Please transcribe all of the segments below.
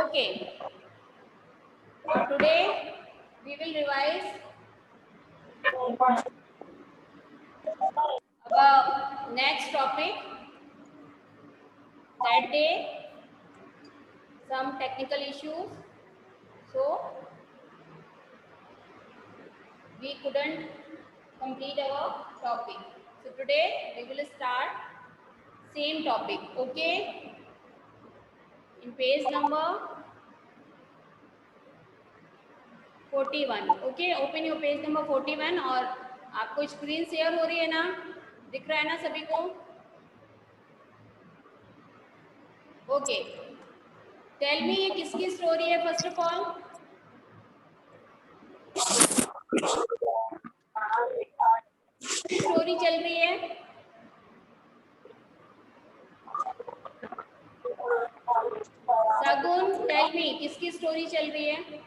Okay. Now today we will revise about next topic. That day some technical issues, so we couldn't complete our topic. So today we will start same topic. Okay. In page number 41. Okay, open your page number 41 और आपको screen share हो रही है ना, दिख रहा है ना सभी को? ओके, टेल मी ये किसकी स्टोरी है फर्स्ट ऑफ ऑल? स्टोरी चल रही है? सगुन, टेल मी किसकी स्टोरी चल रही है?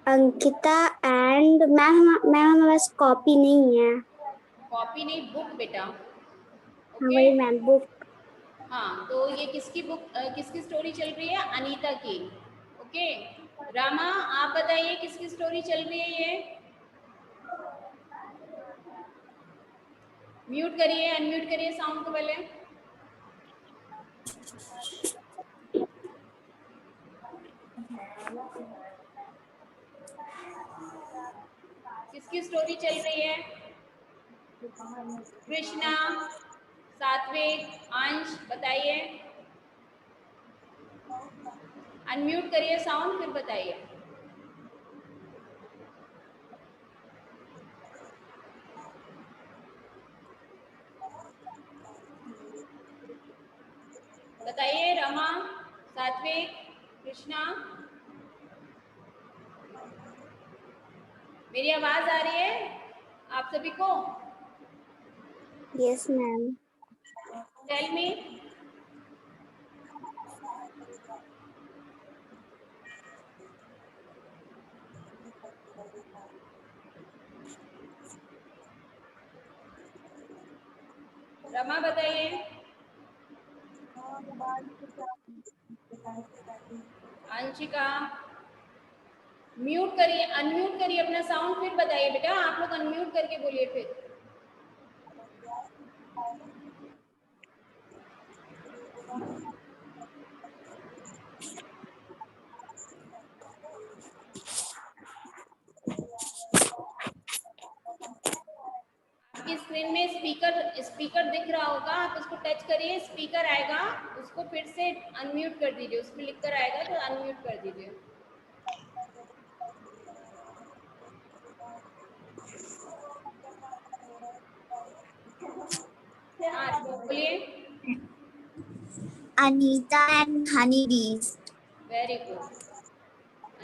अंकिता एंड मैम हमारे पास कॉपी नहीं है। कॉपी नहीं, बुक बेटा। वही मैम, बुक। हाँ, तो ये किसकी बुक, किसकी स्टोरी चल रही है? अनीता की। ओके, रामा आप बताइए किसकी स्टोरी चल रही है? ये म्यूट करिए, अनम्यूट करिए साउंड को पहले। किसकी स्टोरी चल रही है? कृष्णा, सात्विक, अंश, बताइए। अनम्यूट करिए साउंड, फिर बताइए। बताइए रमा, सात्विक, कृष्णा। मेरी आवाज आ रही है आप सभी को? Yes ma'am. Tell me. Rama बताइए। अंशिका, म्यूट करिए, अनम्यूट करिए अपना साउंड, फिर बताइए बेटा। आप लोग अनम्यूट करके बोलिए फिर। आपकी स्क्रीन में स्पीकर दिख रहा होगा, आप उसको टच करिए, स्पीकर आएगा, उसको फिर से अनम्यूट कर दीजिए। उसमें लिख कर आएगा तो अनम्यूट कर दीजिए। हाँ बोलिए। अनीता एंड हनी बीज। Very good.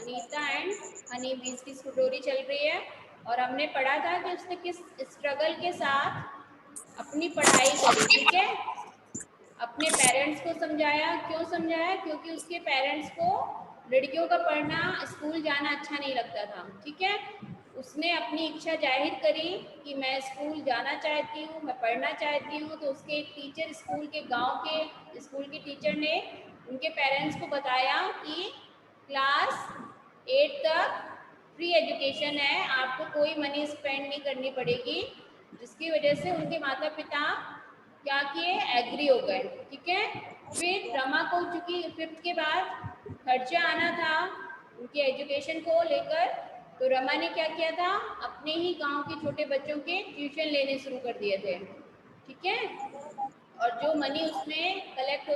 Anita and honey बीज की स्टोरी चल रही है और हमने पढ़ा था कि उसने किस स्ट्रगल के साथ अपनी पढ़ाई करी। ठीक है, अपने पेरेंट्स को समझाया। क्यों समझाया? क्योंकि उसके पेरेंट्स को लड़कियों का पढ़ना, स्कूल जाना अच्छा नहीं लगता था। ठीक है, उसने अपनी इच्छा जाहिर करी कि मैं स्कूल जाना चाहती हूँ, मैं पढ़ना चाहती हूँ। तो उसके एक टीचर, स्कूल के गांव के स्कूल के टीचर ने उनके पेरेंट्स को बताया कि क्लास 8 तक फ्री एजुकेशन है, आपको कोई मनी स्पेंड नहीं करनी पड़ेगी। जिसकी वजह से उनके माता पिता क्या किए? एग्री हो गए। ठीक है, फिर रमा को चूंकि 5th के बाद खर्चा आना था उनकी एजुकेशन को लेकर, तो रमा ने क्या किया था? अपने ही गांव के छोटे बच्चों के ट्यूशन लेने शुरू कर दिए थे। ठीक है, और जो मनी उसमें कलेक्ट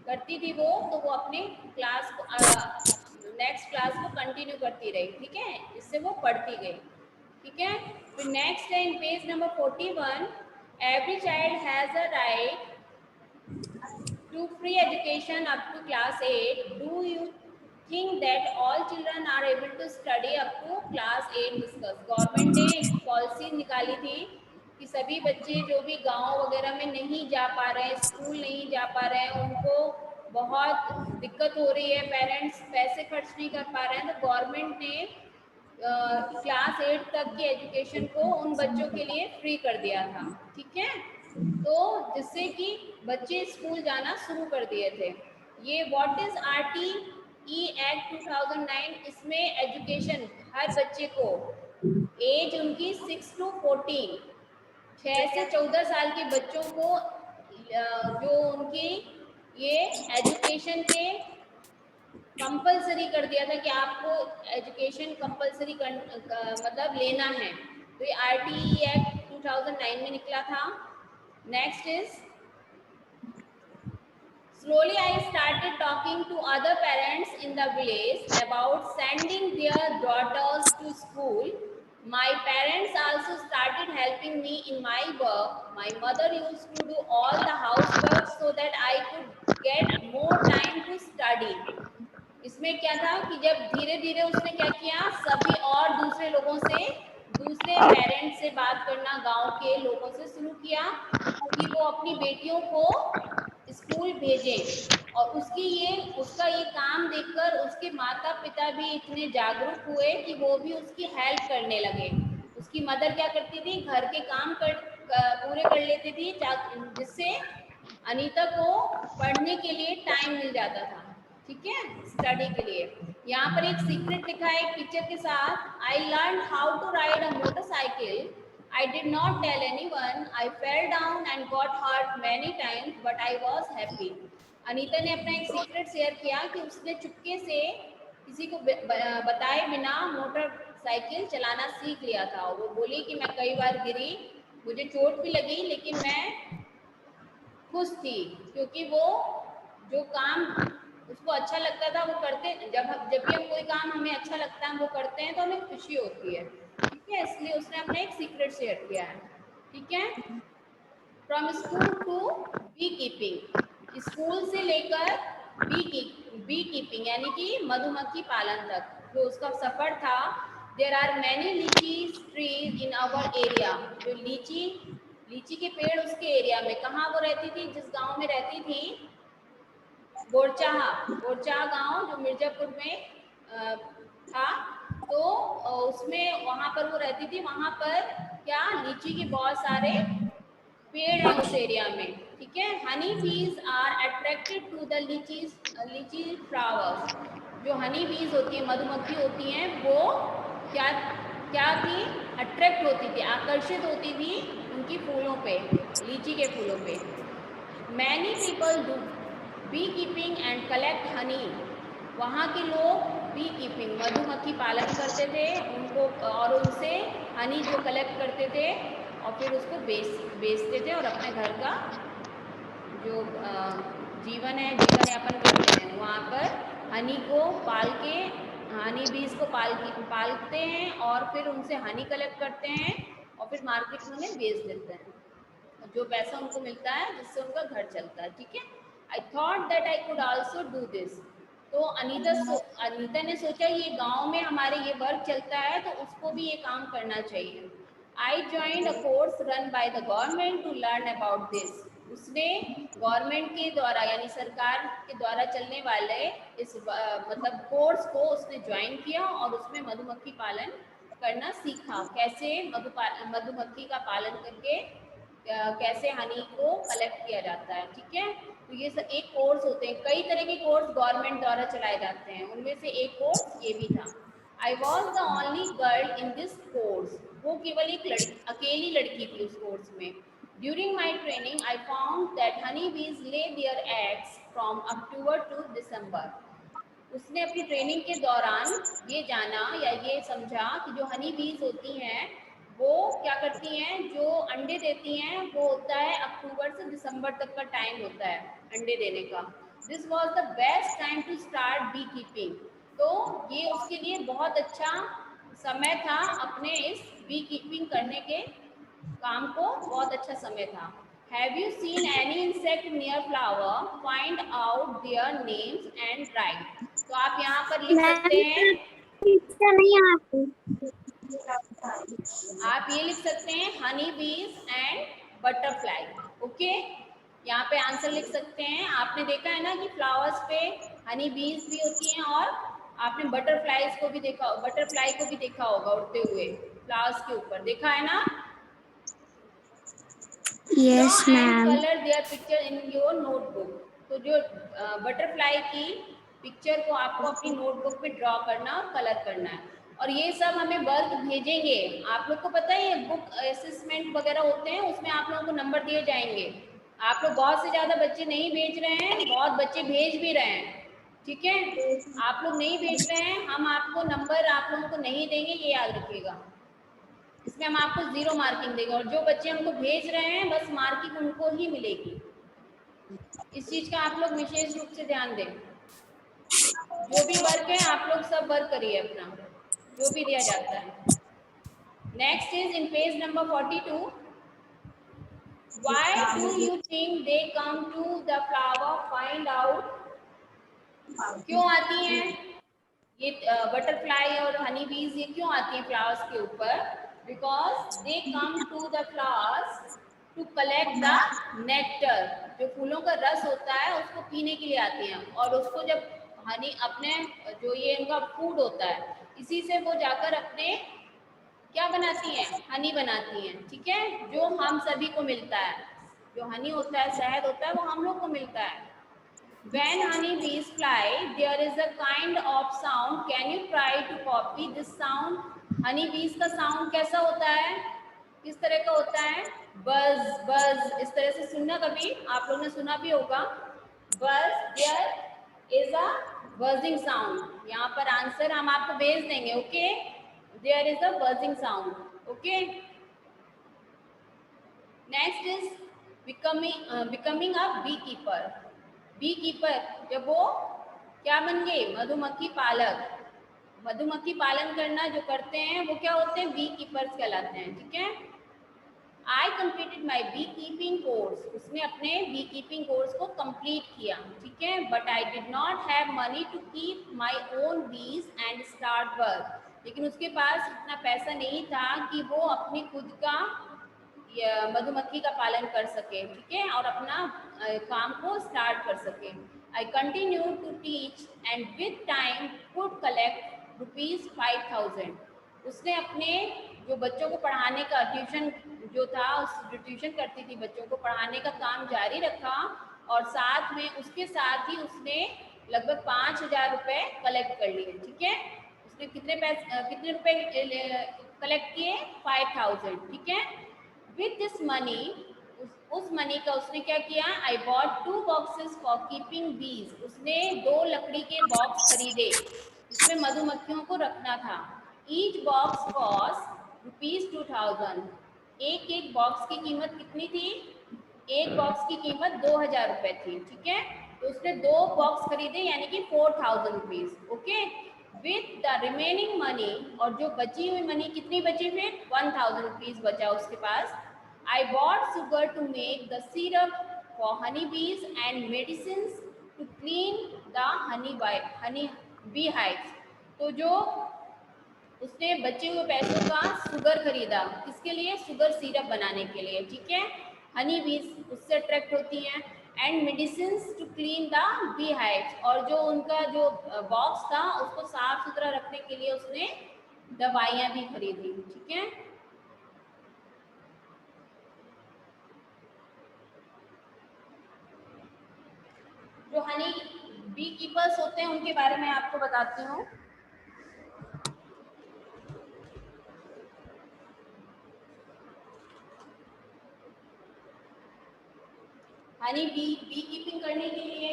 करती थी वो अपने क्लास को, नेक्स्ट क्लास को कंटिन्यू करती रही। ठीक है, इससे वो पढ़ती गई। ठीक है, फिर नेक्स्ट है इन page number 41, every child has a right to free education up to class 8. Do you think that all children are able to study up to class 8? Discuss. Government ने एक पॉलिसी निकाली थी कि सभी बच्चे जो भी गांव वगैरह में नहीं जा पा रहे हैं, स्कूल नहीं जा पा रहे हैं, उनको बहुत दिक्कत हो रही है, पेरेंट्स पैसे खर्च नहीं कर पा रहे हैं, तो गवर्नमेंट ने क्लास 8 तक की एजुकेशन को उन बच्चों के लिए फ्री कर दिया था। ठीक है, तो जिससे कि बच्चे स्कूल जाना शुरू कर दिए थे। ये व्हाट इज RTE एक्ट 2009, इसमें एजुकेशन हर बच्चे को एज उनकी 6 to 14, 6 से 14 साल के बच्चों को जो उनकी ये एजुकेशन के कंपलसरी कर दिया था कि आपको एजुकेशन कंपलसरी मतलब लेना है। तो ये RTE एक्ट 2009 में निकला था। Next is slowly I started talking to other parents in the village about sending their daughters to school. My parents also started helping me in my work. My mother used to do all the housework so that I could get more time to study. इसमें क्या था कि जब धीरे धीरे उसने क्या किया, सभी और दूसरे लोगों से, दूसरे पेरेंट्स से बात करना, गांव के लोगों से शुरू किया कि वो अपनी बेटियों को स्कूल भेजें। और उसका ये काम देखकर उसके माता पिता भी इतने जागरूक हुए कि वो भी उसकी हेल्प करने लगे। उसकी मदर क्या करती थी, घर के काम पूरे कर लेती थी, जिससे अनीता को पढ़ने के लिए टाइम मिल जाता था। ठीक है, स्टडी के लिए। यहाँ पर एक सीक्रेट लिखा है एक पिक्चर के साथ। I learn how to ride a motorcycle. I did not tell anyone. I fell down and got hurt many times, but I was happy. Anita ने अपना एक सीक्रेट शेयर किया कि उसने चुपके से किसी को बताए बिना मोटरसाइकिल चलाना सीख लिया था। वो बोली कि मैं कई बार गिरी, मुझे चोट भी लगी, लेकिन मैं खुश थी क्योंकि वो जो काम उसको अच्छा लगता था वो करते, जब भी हम कोई काम हमें अच्छा लगता है वो करते हैं तो हमें खुशी होती है। ठीक है, इसलिए उसने अपना एक सीक्रेट शेयर किया है। ठीक है, from school to beekeeping, school से लेकर बी कीपिंग यानी कि मधुमक्खी पालन तक जो उसका सफर था। देयर आर मैनी लीची ट्रीज इन आवर एरिया। जो लीची के पेड़ उसके एरिया में, कहाँ वो रहती थी, जिस गांव में रहती थी, गोरचाहा गांव जो मिर्जापुर में था। तो उसमें वहां पर वो रहती थी। वहां पर क्या, लीची के बहुत सारे पेड़ हैं उस एरिया में। ठीक है, Honey bees are attracted to the लीची फ्लावर्स। जो हनी बीज होती है, मधुमक्खी होती हैं, वो क्या क्या थी, अट्रैक्ट होती थी, आकर्षित होती थी उनकी फूलों पे, लीची के फूलों पे। Many people do beekeeping and collect honey. वहाँ के लोग बी कीपिंग मधुमक्खी पालन करते थे, उनको और उनसे हनी जो कलेक्ट करते थे और फिर उसको बेचते थे और अपने घर का जो जीवन यापन करते हैं। वहाँ पर हनी को पाल के, हनी बीज को पालते हैं और फिर उनसे हनी कलेक्ट करते हैं और फिर मार्केट में उन्हें बेच देते हैं, जो पैसा उनको मिलता है जिससे उनका घर चलता है। ठीक है, I thought that I could also do this. तो अनीता ने सोचा ये गांव में हमारे ये वर्क चलता है तो उसको भी ये काम करना चाहिए। I joined a course run by the government to learn about this. उसने गवर्नमेंट के द्वारा यानी सरकार के द्वारा चलने वाले इस मतलब कोर्स को उसने ज्वाइन किया और उसमें मधुमक्खी पालन करना सीखा, कैसे मधुमक्खी का पालन करके कैसे हनी को कलेक्ट किया जाता है। ठीक है, तो ये सब एक कोर्स होते हैं, कई तरह के कोर्स गवर्नमेंट द्वारा चलाए जाते हैं, उनमें से एक कोर्स ये भी था। I was the only girl in this course. वो केवल एक अकेली लड़की थी उस कोर्स में। During my training I found that honey bees lay their eggs from October to December. उसने अपनी ट्रेनिंग के दौरान ये जाना या ये समझा कि जो हनी बीज होती हैं वो क्या करती हैं, जो अंडे देती हैं वो होता है अक्टूबर से दिसंबर तक का टाइम होता है अंडे देने का। This was the best time to start beekeeping. तो ये उसके लिए बहुत अच्छा समय था, अपने इस बी कीपिंग करने के काम को बहुत अच्छा समय था। Have you seen any insect near flower? Find out their names and write. तो आप यहाँ पर लिख सकते हैं, नहीं आती। आप ये लिख सकते हैं हनी बीज एंड बटरफ्लाई। ओके, यहाँ पे आंसर लिख सकते हैं। आपने देखा है ना कि फ्लावर्स पे हनी बीज भी होती हैं और आपने बटरफ्लाई को भी देखा होगा उड़ते हुए फ्लावर्स के ऊपर, देखा है ना। Yes, Draw and ma'am. color their picture in your notebook. तो जो बटरफ्लाई की पिक्चर को आपको अपनी नोटबुक पे ड्रॉ करना और कलर करना है। और ये सब हमें वर्क भेजेंगे। आप लोग को पता है ये बुक असेसमेंट वगैरह होते हैं, उसमें आप लोगों को नंबर दिए जाएंगे। आप लोग बहुत से ज़्यादा बच्चे नहीं भेज रहे हैं, बहुत बच्चे भेज भी रहे हैं, ठीक है। आप लोग नहीं भेज रहे हैं, हम आपको नंबर आप लोगों को नहीं देंगे, ये याद रखिएगा। इसमें हम आपको 0 मार्किंग देंगे और जो बच्चे हमको भेज रहे हैं बस मार्किंग उनको ही मिलेगी। इस चीज का आप लोग विशेष रूप से ध्यान दें। जो भी वर्क है आप लोग सब वर्क करिए अपना, जो भी दिया जाता है। Next is in page number 42। Why do you think they come to the flower find out? क्यों आती हैं ये बटरफ्लाई और हनी बीज, ये क्यों आती है फ्लावर्स के ऊपर? Because they come to the flowers to collect the nectar. जो फूलों का रस होता है उसको पीने के लिए आती हैं, और उसको जब हनी अपने जो ये इनका फूड होता है, इसी से वो जाकर अपने क्या बनाती हैं, हनी बनाती हैं, ठीक है, जो हम सभी को मिलता है। जो हनी होता है, शहद होता है, वो हम लोग को मिलता है। When honeybees fly, there is a kind of sound. Can you try to copy this sound? Honeybees का sound कैसा होता है? किस तरह का होता है? Buzz, buzz. इस तरह से सुनना कभी आप लोगों ने सुना भी होगा। Buzz, there is a buzzing sound. यहाँ पर आंसर हम आपको भेज देंगे, okay? There is a buzzing sound, okay? Next is becoming a beekeeper. Bee keeper, जब वो क्या बन गए, मधुमक्खी पालक। मधुमक्खी पालन करना जो करते हैं वो क्या होते हैं, बी कीपर्स कहलाते हैं, ठीक है। I completed my beekeeping course, उसने अपने बी कीपिंग कोर्स को कंप्लीट किया, ठीक है। But I did not have money to keep my own bees and start work, लेकिन उसके पास इतना पैसा नहीं था कि वो अपनी खुद का मधुमक्खी का पालन कर सके, ठीक है, और अपना काम को स्टार्ट कर सके। I continue to teach and with time could collect ₹5000। उसने अपने जो बच्चों को पढ़ाने का ट्यूशन जो था, उस जो ट्यूशन करती थी बच्चों को पढ़ाने का काम जारी रखा, और साथ में उसके साथ ही उसने लगभग 5000 रुपये कलेक्ट कर लिए, ठीक है। उसने कितने रुपए कलेक्ट किए, 5000, ठीक है। विथ दिस मनी, उस मनी का उसने क्या किया, I bought 2 boxes for keeping बीज, उसने 2 लकड़ी के बॉक्स खरीदे जिसमें मधुमक्खियों को रखना था। Each box cost ₹2000। एक एक बॉक्स की कीमत कितनी थी, एक बॉक्स की कीमत 2000 रुपये थी, ठीक है। तो उसने 2 बॉक्स खरीदे यानी कि 4000 rupees, okay. With the remaining money, और जो बची हुई मनी कितनी बची, फिर 1000 रुपीज बचा उसके पास। I bought sugar to make the syrup for honeybees and medicines to clean the honey beehives। तो जो उसने बचे हुए पैसों का शुगर खरीदा, किसके लिए, शुगर सिरप बनाने के लिए, ठीक है। हनी बीज उससे अट्रैक्ट होती हैं, and medicine to clean the bee hives, और जो उनका जो बॉक्स था उसको साफ सुथरा रखने के लिए उसने दवाइयाँ भी खरीदी, ठीक है। जो हनी बी कीपर्स होते हैं उनके बारे में आपको बताती हूँ। हनी बी कीपिंग करने के लिए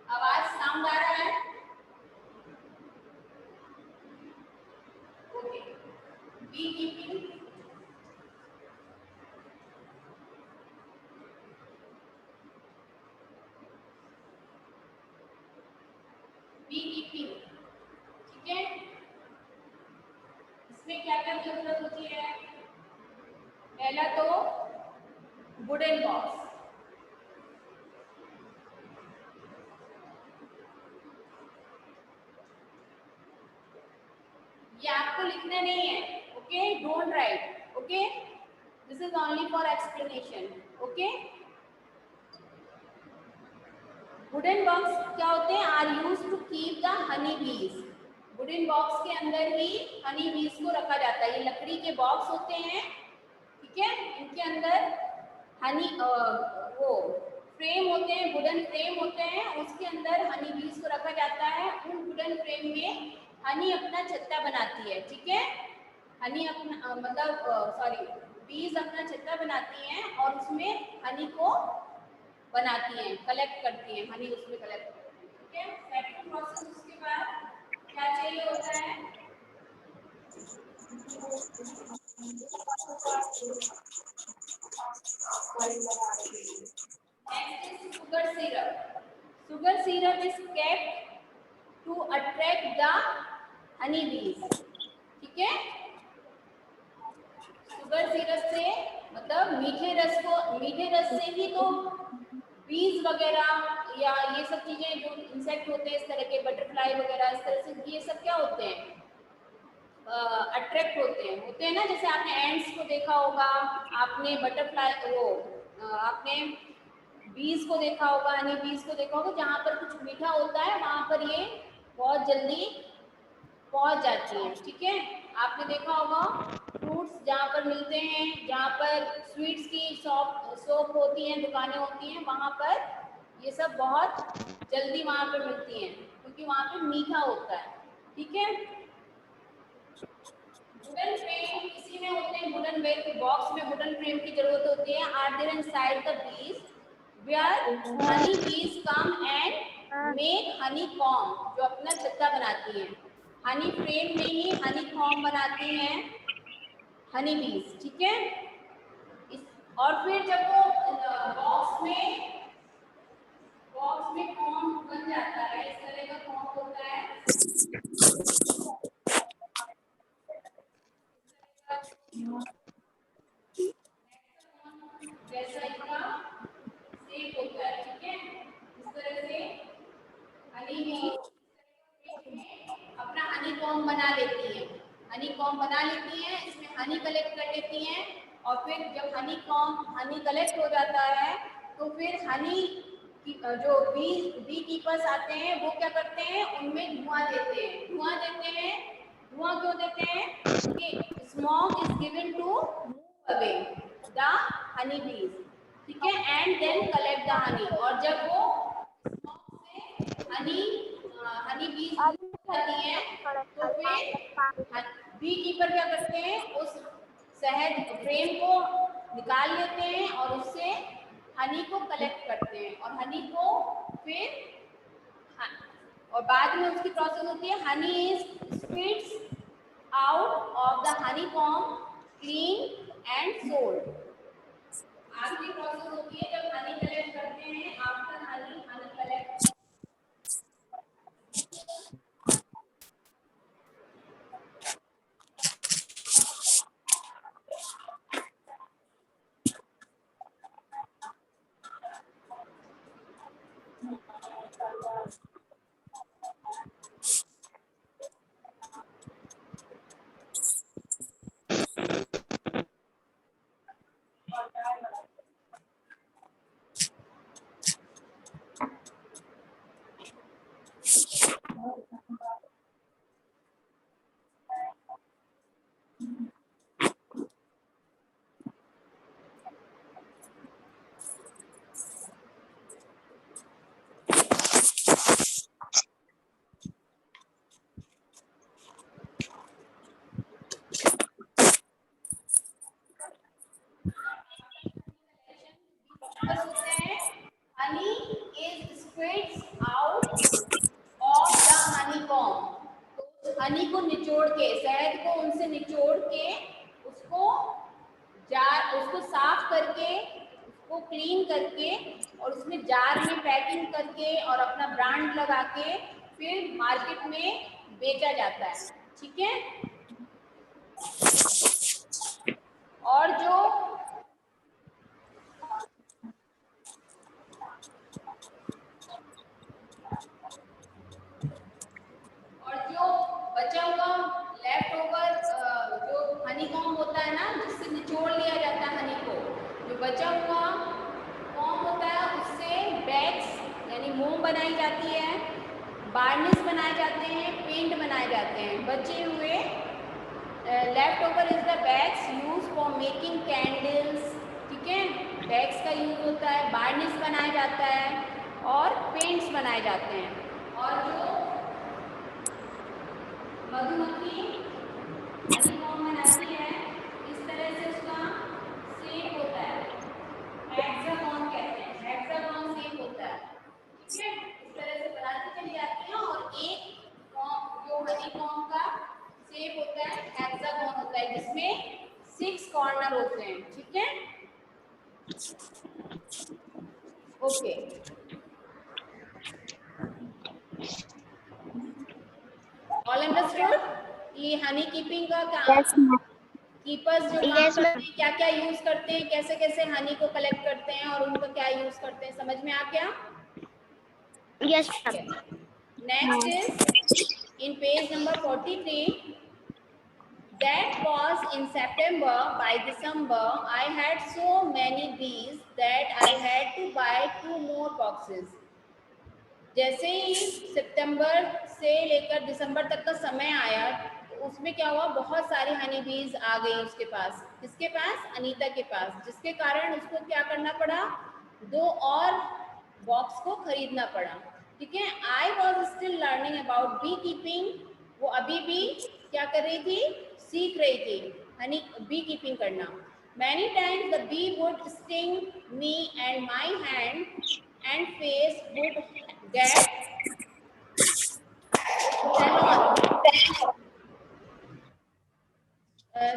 आवाज साउंड आ रहा है, ओके। बी कीपिंग, ठीक है। इसमें क्या क्या जरूरत होती है, पहला तो वुडन बॉक्स, ये आपको लिखना नहीं है, okay, don't write, okay, this is only for explanation, okay. Wooden box क्या होते हैं, are use to keep the honey bees. Wooden box के अंदर ही हनी बीज को रखा जाता है। ये लकड़ी के बॉक्स होते हैं, ठीक है, इनके अंदर हनी वो फ्रेम होते हैं, वुडन फ्रेम होते हैं, उसके अंदर हनी बीज को रखा जाता है। उन वुडन फ्रेम में हनी अपना छत्ता बनाती है, ठीक है। हनी अपना मतलब सॉरी बीज अपना छत्ता बनाती हैं और उसमें हनी को बनाती हैं, कलेक्ट करती हैं, हनी उसमें कलेक्ट करती हैं, ठीक है। सेकंड प्रोसेस उसके बाद क्या चाहिए होता है, next is sugar syrup. Sugar syrup is kept to attract the honey bees, ठीक है। शुगर सिरप से मतलब मीठे रस से ही तो बीज वगैरह या ये सब चीजें जो इंसेक्ट होते हैं इस तरह के बटरफ्लाई वगैरह इस तरह से ये सब क्या होते हैं, अट्रैक्ट होते हैं ना। जैसे आपने एंड्स को देखा होगा, आपने बटरफ्लाई वो आपने बीज को देखा होगा, हनी बीज को देखा होगा, जहाँ पर कुछ मीठा होता है वहां पर ये बहुत जल्दी पहुंच जाती है, ठीक है। आपने देखा होगा फ्रूट्स जहाँ पर मिलते हैं, जहाँ पर स्वीट्स की शॉप होती हैं, दुकानें होती हैं, वहाँ पर ये सब बहुत जल्दी वहाँ पर मिलती हैं क्योंकि वहाँ पे मीठा होता है, ठीक है। वुडन फ्रेम इसी में होते हैं, वुडन वेल बॉक्स में वुडन फ्रेम की जरूरत होती है। Are there inside the bees where Honey बीज come and make Honey comb, जो अपना छत्ता बनाती हैं। हनी फ्रेम में ही हनी कॉम्ब बनाती हैं हनी बीज, ठीक है। और फिर जब वो बॉक्स में कॉम्ब बन जाता है, इस तरह का कॉम्ब होता है, जैसा इसका शेप होता है, ठीक है। इस तरह से हनी भी अपना हनी कॉम्ब बना लेती है, हनी कॉम्ब बना लेती हैं, इसमें हनी कलेक्ट कर लेती हैं। और फिर जब हनी कलेक्ट हो जाता है तो फिर हनी जो बी कीपर्स आते हैं वो क्या करते हैं, उनमें धुआं देते हैं। धुआं क्यों देते हैं, क्योंकि smoke is given to move away the honey bees, ठीक है, and then collect the honey. और जब वो स्मोक से हनी बीज जाती हैं तो फिर बी कीपर क्या करते हैं, उस शहद फ्रेम को निकाल लेते हैं और उससे हनी को कलेक्ट करते हैं और हनी को फिर और बाद में उसकी प्रोसेस होती है, honey is splits out of the honey comb clean and sold. आखिरी प्रोसेस होती है जब हनी कलेक्ट करते हैं, after Honey collect. Honey is squids out of the honey comb, तो हनी को निचोड़ के, शहद को उनसे निचोड़ के उसको उसको साफ करके, उसको क्लीन करके और उसमें जार में पैकिंग करके और अपना ब्रांड लगा के फिर मार्केट में बेचा जाता है, ठीक है। और जो बचा हुआ लेफ्ट ओवर जो हनी कॉम्ब होता है ना, जिससे निचोड़ लिया जाता है हनी को, जो बचा हुआ कॉम्ब होता है उससे बैग्स यानी मोम बनाई जाती है, बार्निश बनाए जाते हैं, पेंट बनाए जाते हैं। बचे हुए left over is the bags use for making candles, ठीक है। वैक्स का यूज होता है, बार्निश बनाया जाता है और पेंट्स बनाए जाते हैं। और जो मधुमक्खी हनीकॉम्ब बनाती है इस तरह से उसका शेप होता है, हेक्सागोन कहते हैं, हेक्सागोन शेप होता है, ठीक है। इस तरह से बनाती चली जाती है और एक जो हनीकॉम्ब का शेप होता है हेक्सागोन होता है जिसमें 6 कॉर्नर होते हैं, ठीक है। Okay, all understood. ये हनी कीपिंग का यस मैम। कीपर्स जो काम यस करते मैम। हैं क्या क्या यूज करते हैं, कैसे कैसे हनी को कलेक्ट करते हैं और उनका क्या यूज करते हैं, समझ में आ गया? Yes next ma'am. Is in page number 43. That was in September. By December I had so many bees that I had to buy 2 more boxes. जैसे ही सितंबर से लेकर दिसंबर तक का समय आया तो उसमें क्या हुआ, बहुत सारी हनी बीज आ गई उसके पास। किसके पास? अनीता के पास, जिसके कारण उसको क्या करना पड़ा, 2 और बॉक्स को खरीदना पड़ा, ठीक है। I was still learning about bee keeping, वो अभी भी क्या कर रही थी, सीख रही थी हनी बी कीपिंग करना। Many times the bee would sting me and my hand and face would get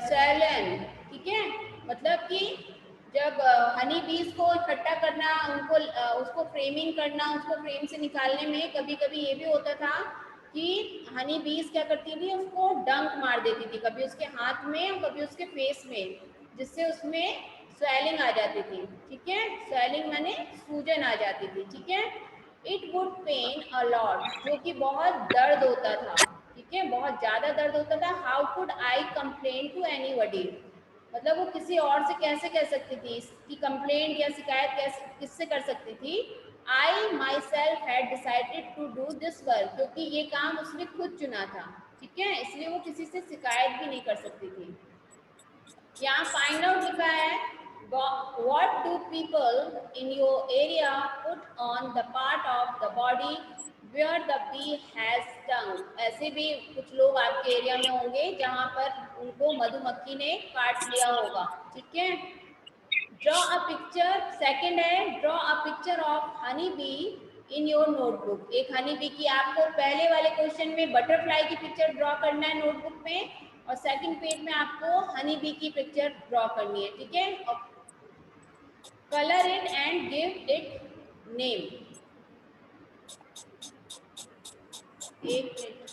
swollen, ठीक है। मतलब कि जब हनी बीज को इकट्ठा करना, उनको उसको फ्रेमिंग करना, उसको फ्रेम से निकालने में कभी कभी ये भी होता था कि हनी बीज क्या करती थी, उसको डंक मार देती थी, कभी उसके हाथ में और कभी उसके फेस में, जिससे उसमें स्वेलिंग आ जाती थी, ठीक है। स्वेलिंग माने सूजन आ जाती थी, ठीक है। It would pain a lot, जो कि बहुत दर्द होता था, ठीक है, बहुत ज़्यादा दर्द होता था। How could I complain to anybody, मतलब वो किसी और से कैसे कह सकती थी इसकी कंप्लेंट या शिकायत, कैसे किससे कर सकती थी। I myself had decided to do this work, क्योंकि ये काम उसने खुद चुना था, ठीक है, इसलिए वो किसी से शिकायत भी नहीं कर सकती थी। यहाँ फाइंड आउट लिखा है, what do people in your area put on the part of the body where the bee has stung। ऐसे भी कुछ लोग आपके एरिया में होंगे जहाँ पर उनको मधुमक्खी ने काट लिया होगा, ठीक है। ड्रॉ अ पिक्चर, सेकंड है draw a picture of honey be in your notebook. एक हनी बी की आपको पहले वाले क्वेश्चन में बटरफ्लाई की पिक्चर ड्रॉ करना है नोटबुक में, और सेकंड पेज में आपको हनी बी की पिक्चर ड्रॉ करनी है, ठीक है। और colour it and give it name. एक मिनट,